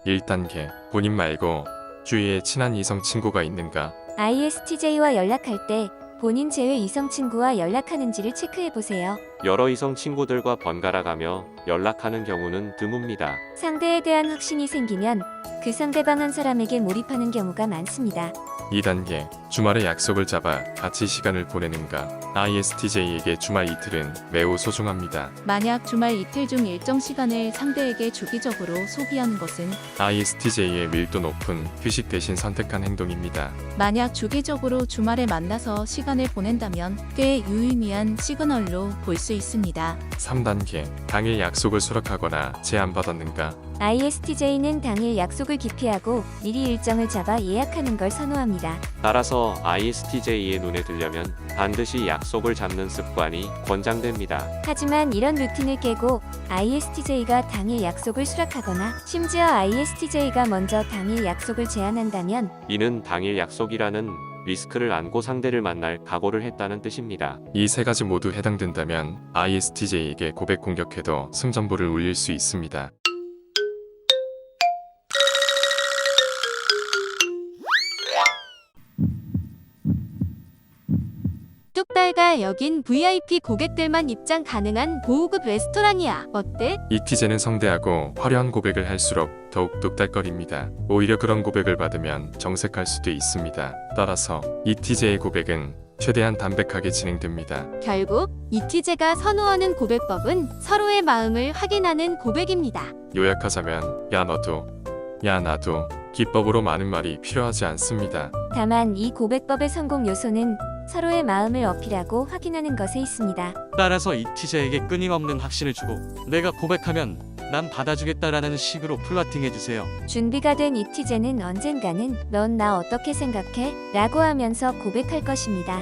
1단계. 본인 말고 주위에 친한 이성 친구가 있는가? ISTJ와 연락할 때 본인 제외 이성 친구와 연락하는지를 체크해보세요. 여러 이성 친구들과 번갈아 가며 연락하는 경우는 드뭅니다. 상대에 대한 확신이 생기면 그 상대방 한 사람에게 몰입하는 경우가 많습니다. 2단계. 주말에 약속을 잡아 같이 시간을 보내는가? ISTJ에게 주말 이틀은 매우 소중합니다. 만약 주말 이틀 중 일정 시간을 상대에게 주기적으로 소비하는 것은 ISTJ의 밀도 높은 휴식 대신 선택한 행동입니다. 만약 주기적으로 주말에 만나서 시간을 보낸다면 꽤 유의미한 시그널로 볼 수 있습니다. 3단계. 당일 약속을 수락하거나 제안받았는가? ISTJ는 당일 약속을 기피하고 미리 일정을 잡아 예약하는 걸 선호합니다. 따라서 ISTJ의 눈에 들려면 반드시 약속을 잡는 습관이 권장됩니다. 하지만 이런 루틴을 깨고 ISTJ가 당일 약속을 수락하거나 심지어 ISTJ가 먼저 당일 약속을 제안한다면 이는 당일 약속이라는 리스크를 안고 상대를 만날 각오를 했다는 뜻입니다. 이 세 가지 모두 해당된다면 ISTJ에게 고백 공격해도 승전보를 울릴 수 있습니다. 뚝달가 여긴 VIP 고객들만 입장 가능한 고급 레스토랑이야. 어때? 이티제는 성대하고 화려한 고백을 할수록 더욱 뚝딱거립니다. 오히려 그런 고백을 받으면 정색할 수도 있습니다. 따라서 이티제의 고백은 최대한 담백하게 진행됩니다. 결국 이티제가 선호하는 고백법은 서로의 마음을 확인하는 고백입니다. 요약하자면 야 너도 야 나도 기법으로 많은 말이 필요하지 않습니다. 다만 이 고백법의 성공 요소는 서로의 마음을 어필하고 확인하는 것에 있습니다. 따라서 이티제에게 끊임없는 확신을 주고 내가 고백하면 난 받아주겠다라는 식으로 플러팅해주세요. 준비가 된 이티제는 언젠가는 넌 나 어떻게 생각해? 라고 하면서 고백할 것입니다.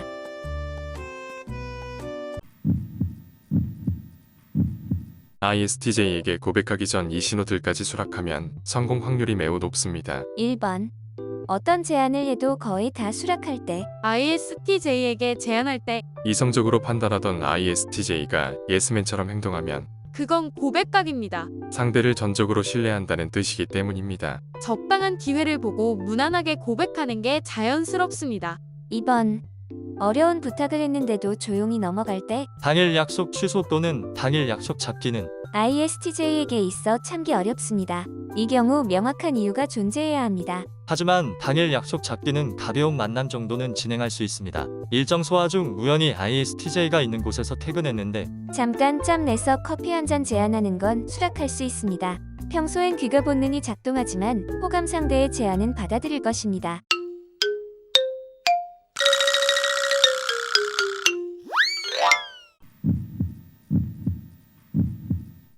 ISTJ에게 고백하기 전 이 신호들까지 수락하면 성공 확률이 매우 높습니다. 1번. 어떤 제안을 해도 거의 다 수락할 때. ISTJ에게 제안할 때 이성적으로 판단하던 ISTJ가 예스맨처럼 행동하면 그건 고백각입니다. 상대를 전적으로 신뢰한다는 뜻이기 때문입니다. 적당한 기회를 보고 무난하게 고백하는 게 자연스럽습니다. 2번. 어려운 부탁을 했는데도 조용히 넘어갈 때. 당일 약속 취소 또는 당일 약속 잡기는 ISTJ에게 있어 참기 어렵습니다. 이 경우 명확한 이유가 존재해야 합니다. 하지만 당일 약속 잡기는 가벼운 만남 정도는 진행할 수 있습니다. 일정 소화 중 우연히 ISTJ가 있는 곳에서 퇴근했는데 잠깐 짬 내서 커피 한 잔 제안하는 건 수락할 수 있습니다. 평소엔 귀가 본능이 작동하지만 호감 상대의 제안은 받아들일 것입니다.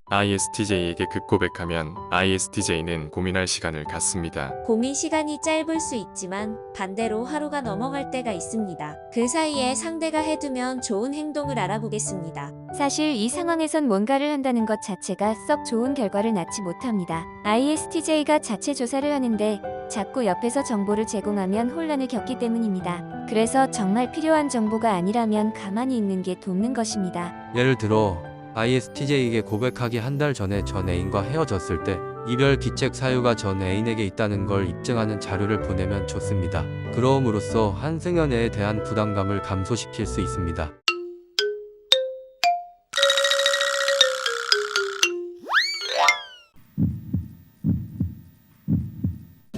ISTJ에게 급고백하면 ISTJ는 고민할 시간을 갖습니다. 고민 시간이 짧을 수 있지만 반대로 하루가 넘어갈 때가 있습니다. 그 사이에 상대가 해두면 좋은 행동을 알아보겠습니다. 사실 이 상황에선 뭔가를 한다는 것 자체가 썩 좋은 결과를 낳지 못합니다. ISTJ가 자체 조사를 하는데 자꾸 옆에서 정보를 제공하면 혼란을 겪기 때문입니다. 그래서 정말 필요한 정보가 아니라면 가만히 있는 게 돕는 것입니다. 예를 들어 ISTJ에게 고백하기 한 달 전에 전 애인과 헤어졌을 때 이별 기책 사유가 전 애인에게 있다는 걸 입증하는 자료를 보내면 좋습니다. 그러므로써 한승연애에 대한 부담감을 감소시킬 수 있습니다.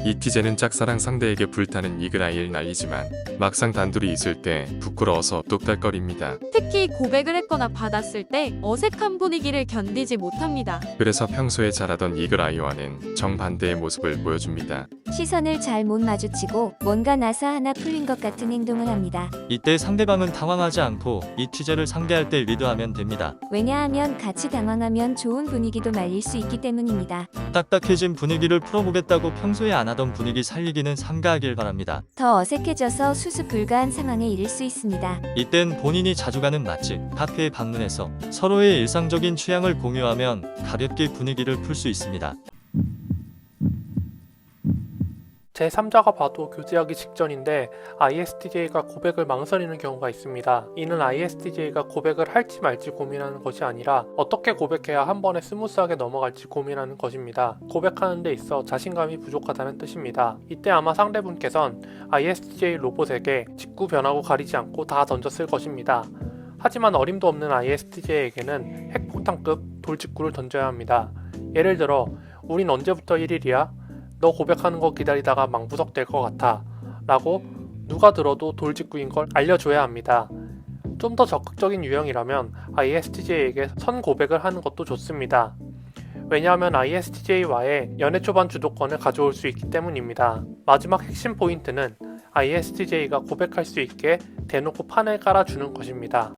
이티제는 짝사랑 상대에게 불타는 이글아이를 날리지만 막상 단둘이 있을 때 부끄러워서 뚝딱거립니다. 특히 고백을 했거나 받았을 때 어색한 분위기를 견디지 못합니다. 그래서 평소에 잘하던 이글아이와는 정반대의 모습을 보여줍니다. 시선을 잘 못 마주치고 뭔가 나사 하나 풀린 것 같은 행동을 합니다. 이때 상대방은 당황하지 않고 이티제를 상대할 때 리드하면 됩니다. 왜냐하면 같이 당황하면 좋은 분위기도 말릴 수 있기 때문입니다. 딱딱해진 분위기를 풀어보겠다고 평소에 안 하던 분위기 살리기는 삼가하길 바랍니다. 더 어색해져서 수습 불가한 상황에 이를 수 있습니다. 이땐 본인이 자주 가는 맛집, 카페에 방문해서 서로의 일상적인 취향을 공유하면 가볍게 분위기를 풀 수 있습니다. 제3자가 봐도 교제하기 직전인데 ISTJ가 고백을 망설이는 경우가 있습니다. 이는 ISTJ가 고백을 할지 말지 고민하는 것이 아니라 어떻게 고백해야 한 번에 스무스하게 넘어갈지 고민하는 것입니다. 고백하는 데 있어 자신감이 부족하다는 뜻입니다. 이때 아마 상대분께선 ISTJ 로봇에게 직구 변하고 가리지 않고 다 던졌을 것입니다. 하지만 어림도 없는 ISTJ에게는 핵폭탄급 돌직구를 던져야 합니다. 예를 들어 우린 언제부터 1일이야? 너 고백하는 거 기다리다가 망부석 될 것 같아 라고 누가 들어도 돌직구인 걸 알려줘야 합니다. 좀 더 적극적인 유형이라면 ISTJ에게 선 고백을 하는 것도 좋습니다. 왜냐하면 ISTJ와의 연애 초반 주도권을 가져올 수 있기 때문입니다. 마지막 핵심 포인트는 ISTJ가 고백할 수 있게 대놓고 판을 깔아주는 것입니다.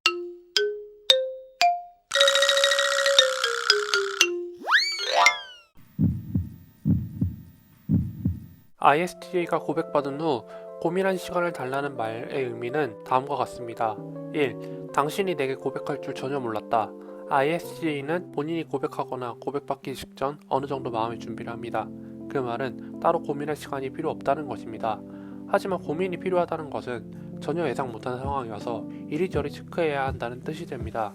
ISTJ가 고백받은 후 고민한 시간을 달라는 말의 의미는 다음과 같습니다. 1. 당신이 내게 고백할 줄 전혀 몰랐다. ISTJ는 본인이 고백하거나 고백받기 직전 어느 정도 마음의 준비를 합니다. 그 말은 따로 고민할 시간이 필요 없다는 것입니다. 하지만 고민이 필요하다는 것은 전혀 예상 못한 상황이어서 이리저리 체크해야 한다는 뜻이 됩니다.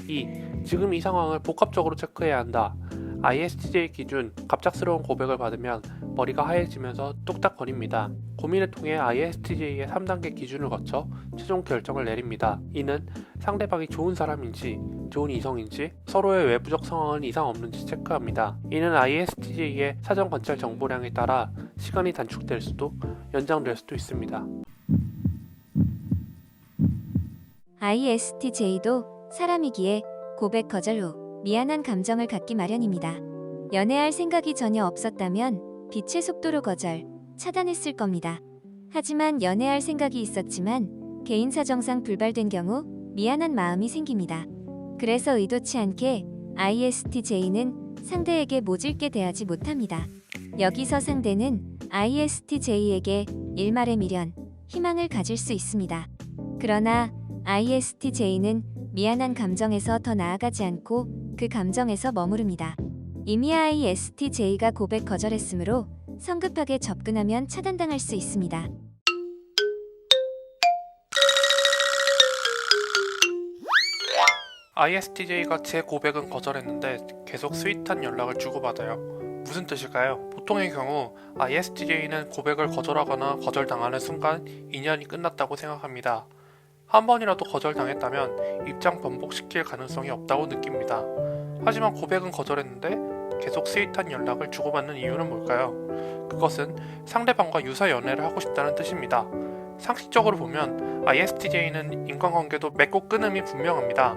2. 지금 이 상황을 복합적으로 체크해야 한다. ISTJ 기준 갑작스러운 고백을 받으면 머리가 하얘지면서 뚝딱거립니다. 고민을 통해 ISTJ의 3단계 기준을 거쳐 최종 결정을 내립니다. 이는 상대방이 좋은 사람인지 좋은 이성인지 서로의 외부적 상황은 이상 없는지 체크합니다. 이는 ISTJ의 사전 관찰 정보량에 따라 시간이 단축될 수도 연장될 수도 있습니다. ISTJ도 사람이기에 고백 거절 후 미안한 감정을 갖기 마련입니다. 연애할 생각이 전혀 없었다면 빛의 속도로 거절, 차단했을 겁니다. 하지만 연애할 생각이 있었지만 개인 사정상 불발된 경우 미안한 마음이 생깁니다. 그래서 의도치 않게 ISTJ는 상대에게 모질게 대하지 못합니다. 여기서 상대는 ISTJ에게 일말의 미련, 희망을 가질 수 있습니다. 그러나 ISTJ는 미안한 감정에서 더 나아가지 않고 그 감정에서 머무릅니다. 이미 ISTJ가 고백 거절했으므로 성급하게 접근하면 차단당할 수 있습니다. ISTJ가 제 고백은 거절했는데 계속 스윗한 연락을 주고받아요. 무슨 뜻일까요? 보통의 경우 ISTJ는 고백을 거절하거나 거절당하는 순간 인연이 끝났다고 생각합니다. 한 번이라도 거절당했다면 입장 번복시킬 가능성이 없다고 느낍니다. 하지만 고백은 거절했는데 계속 스윗한 연락을 주고받는 이유는 뭘까요? 그것은 상대방과 유사 연애를 하고 싶다는 뜻입니다. 상식적으로 보면 ISTJ는 인간관계도 맺고 끊음이 분명합니다.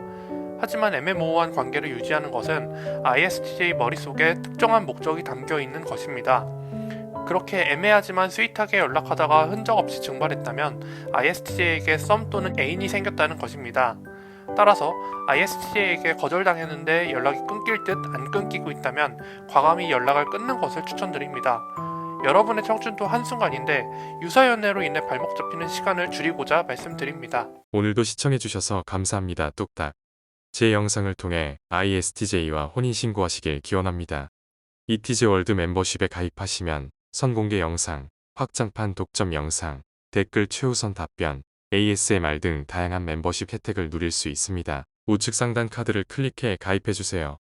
하지만 애매모호한 관계를 유지하는 것은 ISTJ 머릿속에 특정한 목적이 담겨 있는 것입니다. 그렇게 애매하지만 스윗하게 연락하다가 흔적 없이 증발했다면 ISTJ에게 썸 또는 애인이 생겼다는 것입니다. 따라서 ISTJ에게 거절당했는데 연락이 끊길 듯 안 끊기고 있다면 과감히 연락을 끊는 것을 추천드립니다. 여러분의 청춘도 한순간인데 유사연애로 인해 발목 잡히는 시간을 줄이고자 말씀드립니다. 오늘도 시청해주셔서 감사합니다. 뚝딱. 제 영상을 통해 ISTJ와 혼인신고하시길 기원합니다. 이티즈월드 멤버십에 가입하시면 선공개 영상, 확장판 독점 영상, 댓글 최우선 답변, ASMR 등 다양한 멤버십 혜택을 누릴 수 있습니다. 우측 상단 카드를 클릭해 가입해주세요.